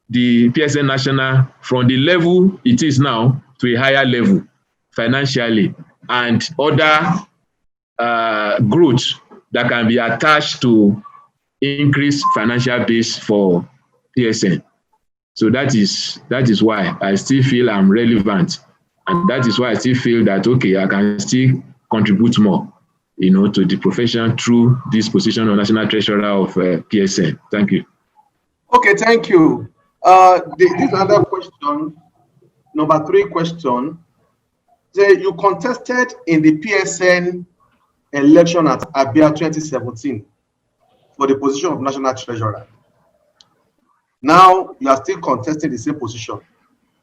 the PSN National from the level it is now to a higher level financially, and other growth that can be attached to increased financial base for PSN. So that is why I still feel I'm relevant, and that is why I still feel that, okay, I can still contribute more to the profession through this position of National Treasurer of PSN. Thank you. Okay, thank you. This other question, number 3 question. You contested in the PSN election at Abia 2017 for the position of National Treasurer. Now you are still contesting the same position.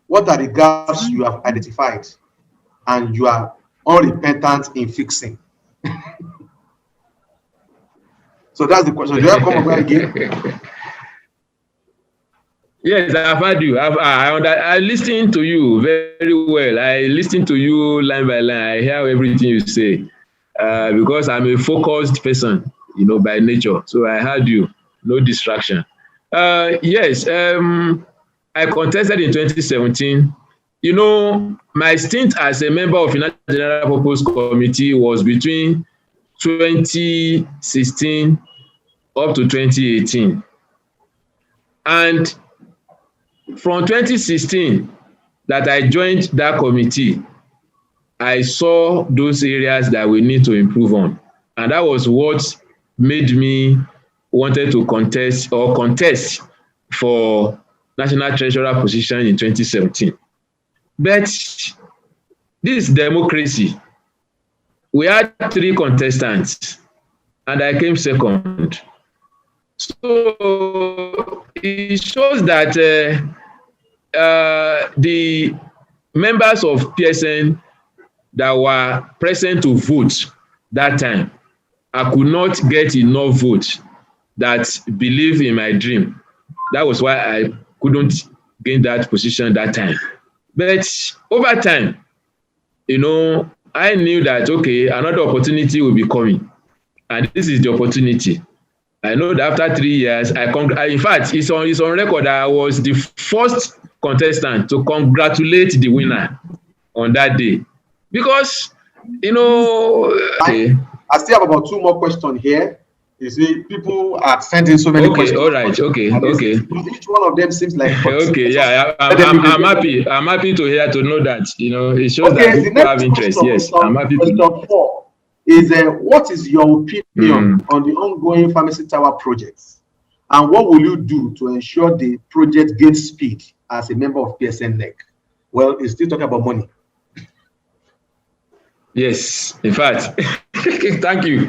What are the gaps you have identified and you are unrepentant in fixing? So that's the question. Do you have come over again? Yes, I've heard you. I listened to you very well. I listened to you line by line. I hear everything you say because I'm a focused person, by nature. So I heard you. No distraction. Yes, I contested in 2017. My stint as a member of the General Purpose Committee was between 2016 up to 2018. And from 2016 that I joined that committee, I saw those areas that we need to improve on. And that was what made me wanted to contest for National Treasurer position in 2017. But this democracy, we had 3 contestants and I came second. So it shows that the members of PSN that were present to vote that time, I could not get enough votes that believe in my dream. That was why I couldn't gain that position that time. But over time, I knew that, okay, another opportunity will be coming. And this is the opportunity. I know that after 3 years, in fact, it's on record that I was the first contestant to congratulate the winner on that day. Because, okay. I still have about 2 more questions here. You see, people are sending so many questions. All right, okay. Each one of them seems like... Okay, yeah, I'm happy. I'm happy to know that, it shows that people have interest. Yes, I'm happy to... Question 4 is, what is your opinion on the ongoing pharmacy tower projects? And what will you do to ensure the project gains speed as a member of PSN NEC? Well, it's still talking about money. Yes, in fact, thank you.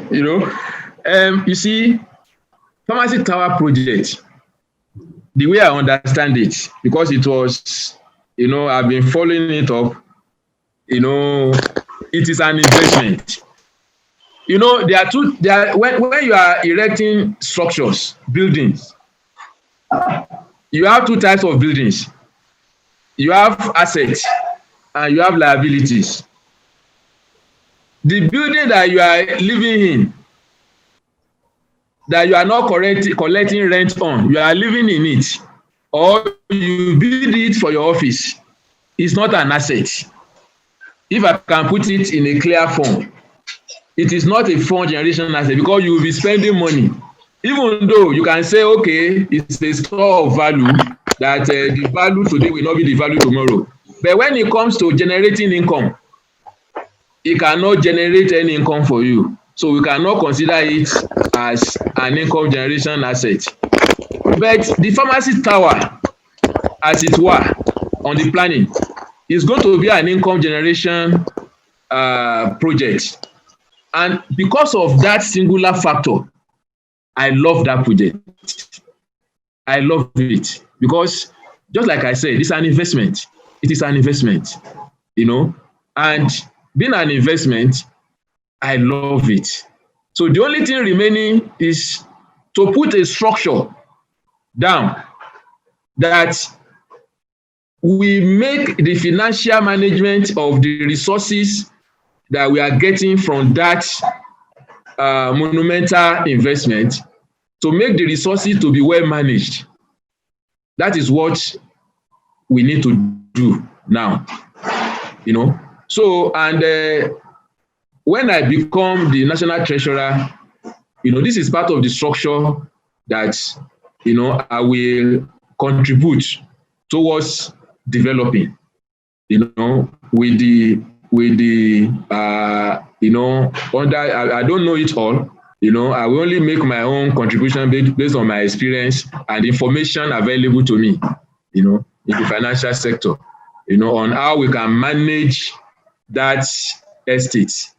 You see, pharmacy tower project, the way I understand it, because it was, I've been following it up, it is an investment. When you are erecting structures, buildings, you have 2 types of buildings. You have assets and you have liabilities. The building that you are living in, that you are not collecting rent on, you are living in it, or you build it for your office, it's not an asset. If I can put it in a clear form, it is not a fund generation asset because you will be spending money. Even though you can say, okay, it's a store of value, that the value today will not be the value tomorrow. But when it comes to generating income, it cannot generate any income for you. So we cannot consider it as an income generation asset. But the pharmacy tower, as it were, on the planning, is going to be an income generation project. And because of that singular factor, I love that project. I love it because, just like I said, it's an investment. It is an investment, and being an investment, I love it. So the only thing remaining is to put a structure down that we make the financial management of the resources that we are getting from that monumental investment, to make the resources to be well managed. That is what we need to do now, So, and when I become the National Treasurer, this is part of the structure that, I will contribute towards developing, with the you know, I don't know it all. You know, I will only make my own contribution based on my experience and information available to me, you know, in the financial sector, you know, on how we can manage that estate,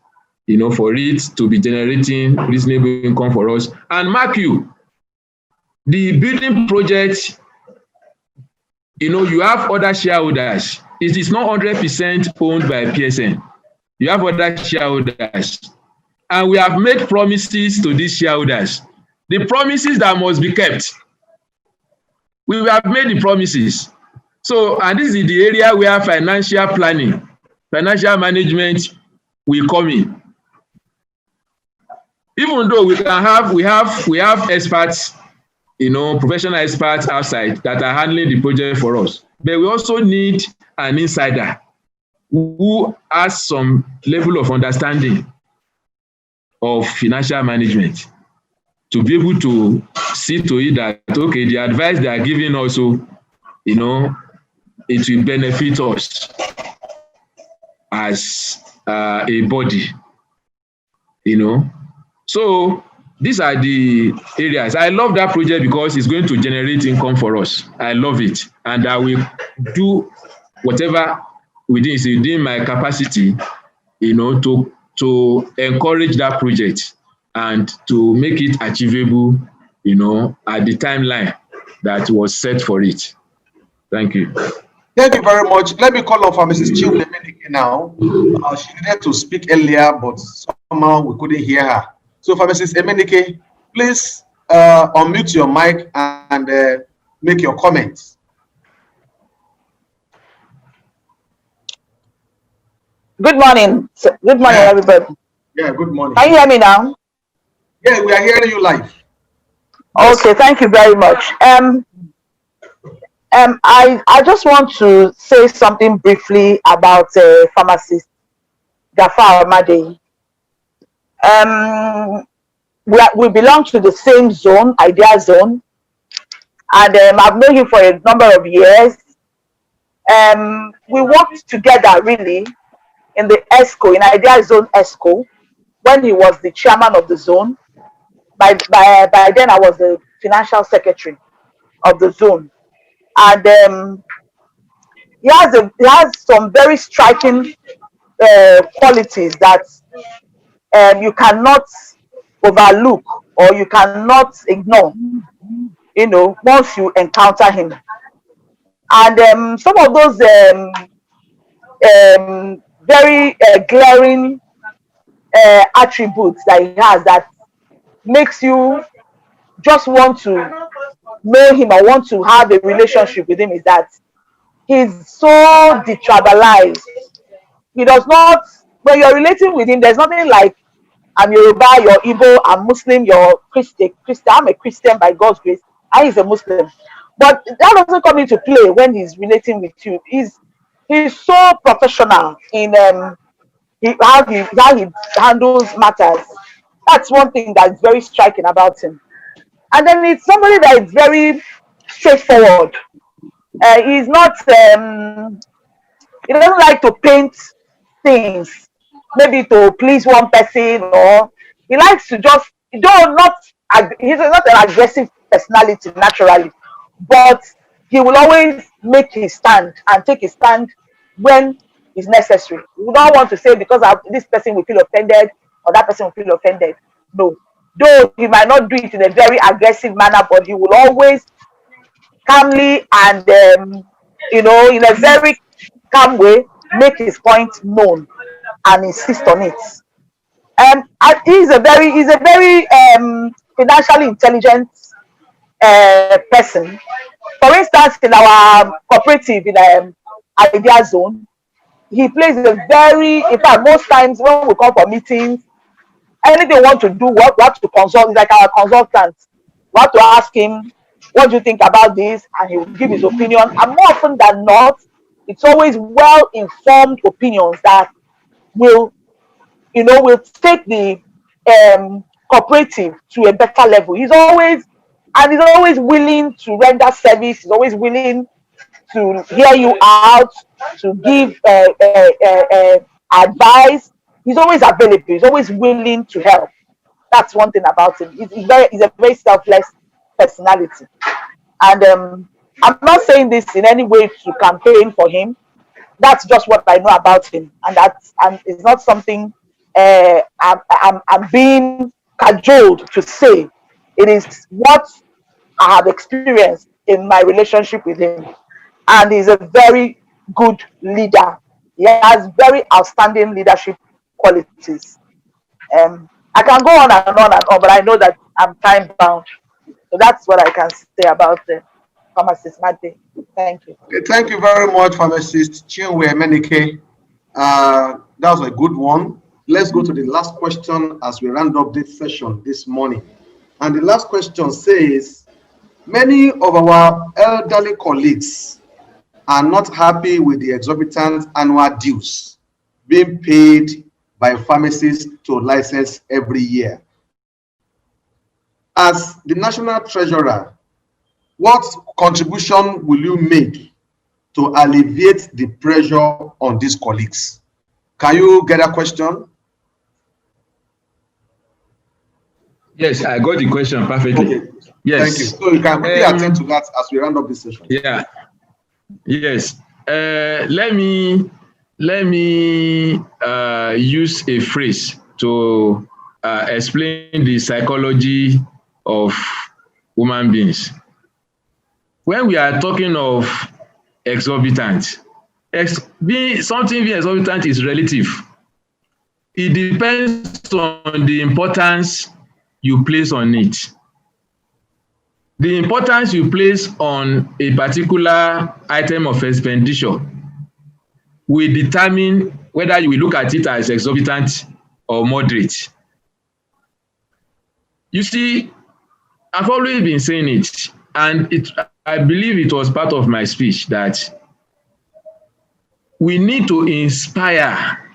you know, for it to be generating reasonable income for us. And mark you, the building project, you know, you have other shareholders. It is not 100% owned by PSN. You have other shareholders. And we have made promises to these shareholders. The promises that must be kept. We have made the promises. So, and this is the area where financial planning, financial management will come in. Even though we have experts, you know, professional experts outside that are handling the project for us, but we also need an insider who has some level of understanding of financial management to be able to see to it that, okay, the advice they are giving also, you know, it will benefit us as a body, you know. So these are the areas. I love that project because it's going to generate income for us. I love it. And I will do whatever within my capacity, you know, to encourage that project and to make it achievable, you know, at the timeline that was set for it. Thank you. Thank you very much. Let me call on for Mrs. Chiu now. She needed to speak earlier, but somehow we couldn't hear her. So for Mrs. Emenike, please unmute your mic and make your comments. Good morning. Good morning, everybody. Yeah, good morning. Can you hear me now? Yeah, we are hearing you live. Okay, thank you very much. I just want to say something briefly about pharmacist Gafar Madehin. We belong to the same zone, idea zone, and I've known him for a number of years. We worked together really in the ESCO, in idea zone ESCO, when he was the chairman of the zone. By then I was the financial secretary of the zone, and he has some very striking qualities that you cannot overlook or you cannot ignore, you know, once you encounter him. And some of those very glaring attributes that he has that makes you just want to know him or want to have a relationship with him is that he's so detribalized. He does not, when you're relating with him, there's nothing like I'm Yoruba, you're Igbo, I'm Muslim, you're Christian. I'm a Christian by God's grace, and he's a Muslim. But that doesn't come into play when he's relating with you. He's so professional in how he handles matters. That's one thing that's very striking about him. And then it's somebody that is very straightforward. He's not he doesn't like to paint things maybe to please one person, or he likes to just, he's not an aggressive personality naturally, but he will always make his stand and take his stand when it's necessary. We don't want to say because this person will feel offended or that person will feel offended. No, though he might not do it in a very aggressive manner, but he will always calmly and you know, in a very calm way make his point known and insist on it. And he's a very financially intelligent person. For instance, in our cooperative in idea zone, he plays a very, in fact, most times when we come for meetings, anything we want to do, we have to consult. He's like our consultant. We have to ask him, what do you think about this? And he will give his opinion. And more often than not, it's always well-informed opinions that will, you know, will take the cooperative to a better level. He's always willing to render service. He's always willing to hear you out, to give advice. he's always available. He's always willing to help. That's one thing about him. He's a very selfless personality. And I'm not saying this in any way to campaign for him. That's just what I know about him, and it's not something I'm being cajoled to say. It is what I have experienced in my relationship with him, and he's a very good leader. He has very outstanding leadership qualities. I can go on and on and on, but I know that I'm time bound. So that's what I can say about the pharmacist Madehin. Thank you. Okay, thank you very much, Pharmacist Chinwe Menike. That was a good one. Let's go to the last question as we round up this session this morning. And the last question says, many of our elderly colleagues are not happy with the exorbitant annual dues being paid by pharmacists to license every year. As the National Treasurer, what contribution will you make to alleviate the pressure on these colleagues? Can you get a question? Yes, I got the question perfectly. Okay. Yes. Thank you. So you can quickly attend to that as we round up this session. Yeah. Yes. Let me use a phrase to explain the psychology of human beings. When we are talking of exorbitant, something being exorbitant is relative. It depends on the importance you place on it. The importance you place on a particular item of expenditure will determine whether you will look at it as exorbitant or moderate. You see, I've always been saying it, and I believe it was part of my speech, that we need to inspire.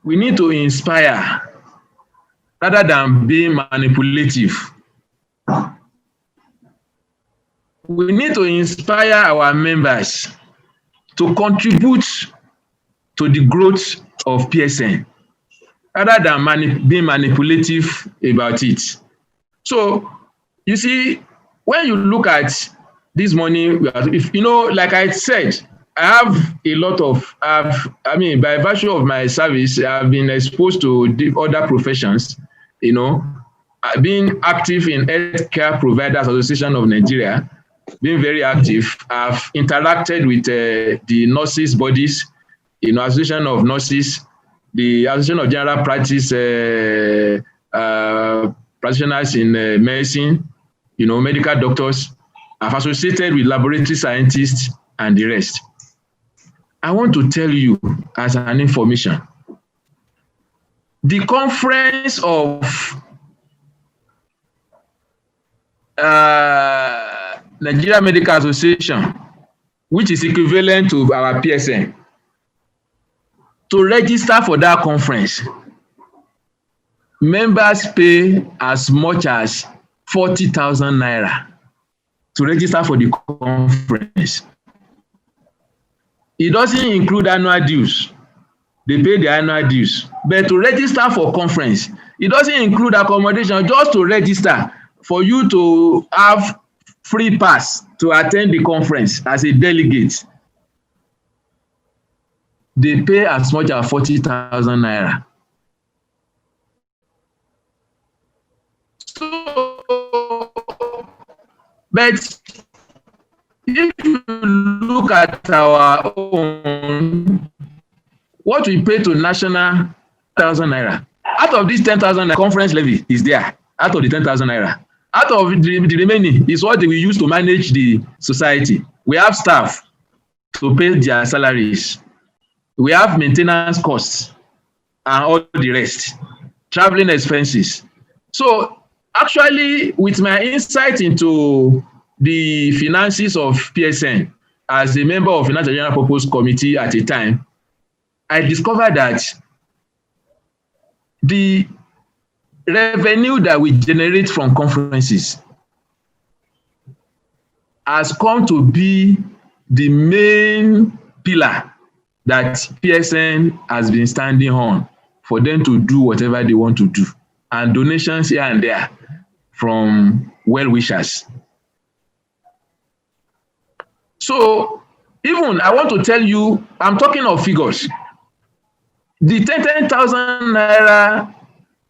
We need to inspire rather than being manipulative. We need to inspire our members to contribute to the growth of PSN rather than being manipulative about it. So, you see, when you look at this money, if you know, like I said, I have a lot of, by virtue of my service, I've been exposed to other professions, you know, being active in Healthcare Providers Association of Nigeria, being very active. I've interacted with the nurses bodies, you know, Association of Nurses, the Association of General Practice practitioners in medicine, you know, medical doctors. I've associated with laboratory scientists and the rest. I want to tell you as an information, the conference of Nigeria Medical Association, which is equivalent to our PSN, to register for that conference, members pay as much as 40,000 naira to register for the conference. It doesn't include annual dues. They pay the annual dues. But to register for conference, it doesn't include accommodation. Just to register, for you to have free pass to attend the conference as a delegate, they pay as much as 40,000 naira. So, but if you look at our own, what we pay to national 1,000 naira, out of this 10,000 naira, conference levy is there, out of the 10,000 naira. Out of the remaining is what we use to manage the society. We have staff to pay their salaries. We have maintenance costs and all the rest, traveling expenses. So actually, with my insight into the finances of PSN as a member of Financial General Purpose Committee at a time, I discovered that the revenue that we generate from conferences has come to be the main pillar that PSN has been standing on for them to do whatever they want to do, and donations here and there from well-wishers. So even I want to tell you, I'm talking of figures. The 10,000 naira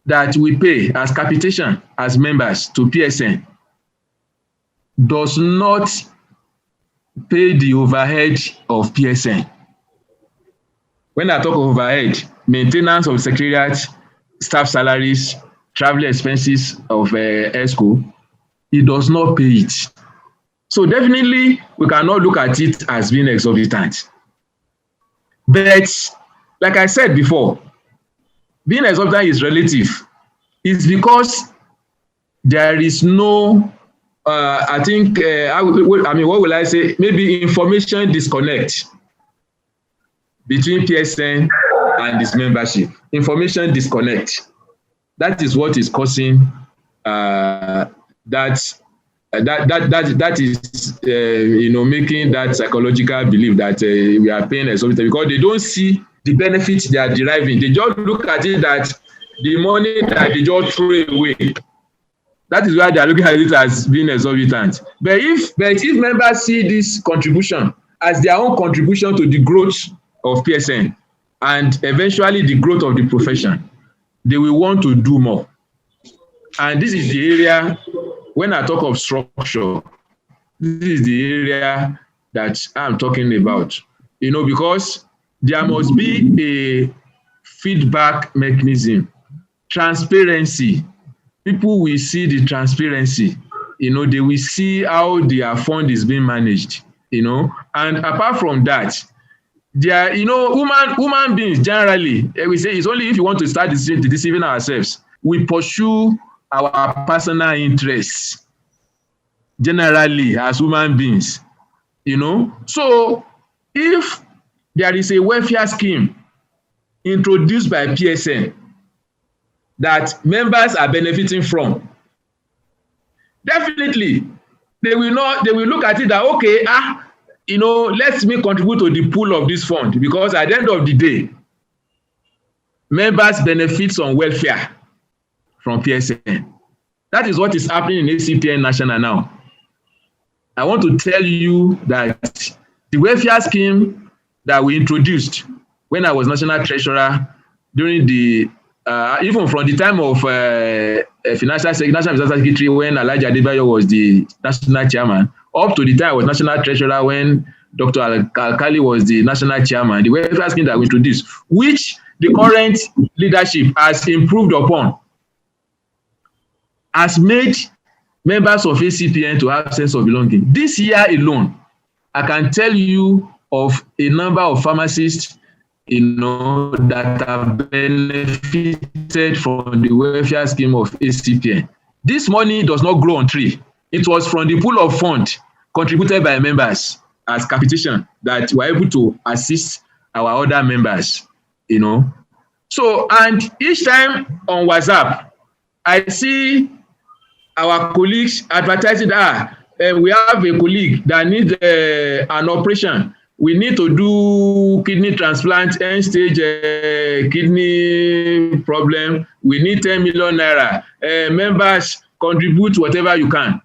that we pay as capitation as members to PSN does not pay the overhead of PSN. When I talk of overhead, maintenance of secretariat, staff salaries, travel expenses of ESCO, it does not pay it. So definitely, we cannot look at it as being exorbitant. But like I said before, being exorbitant is relative. It's because there is no, I mean, what will I say? Maybe information disconnect between PSN and its membership. Information disconnect. That is what is causing that is making that psychological belief that we are paying exorbitant, because they don't see the benefits they are deriving. They just look at it that the money that they just throw away. That is why they are looking at it as being exorbitant. But if members see this contribution as their own contribution to the growth of PSN and eventually the growth of the profession, they will want to do more. And this is the area, when I talk of structure, this is the area that I'm talking about. Because there must be a feedback mechanism, transparency. People will see the transparency. They will see how their fund is being managed. And apart from that, there, human beings generally, we say it's only if you want to start deceiving ourselves, we pursue our personal interests generally as human beings. So if there is a welfare scheme introduced by PSN that members are benefiting from, definitely they will look at it that, okay, let me contribute to the pool of this fund, because at the end of the day, members benefit on welfare from PSN. That is what is happening in ACPN National now. I want to tell you that the welfare scheme that we introduced when I was National Treasurer during the even from the time of National Secretary when Alhaji Adebayo was the National Chairman, up to the time I was National Treasurer when Dr. Alkali was the National Chairman, the welfare scheme that we introduced, which the current leadership has improved upon, has made members of ACPN to have a sense of belonging. This year alone, I can tell you of a number of pharmacists that have benefited from the welfare scheme of ACPN. This money does not grow on tree. It was from the pool of funds contributed by members as capitation that were able to assist our other members, So, and each time on WhatsApp, I see our colleagues advertising, we have a colleague that needs an operation. We need to do kidney transplant, end-stage kidney problem. We need 10 million naira. Members, contribute whatever you can.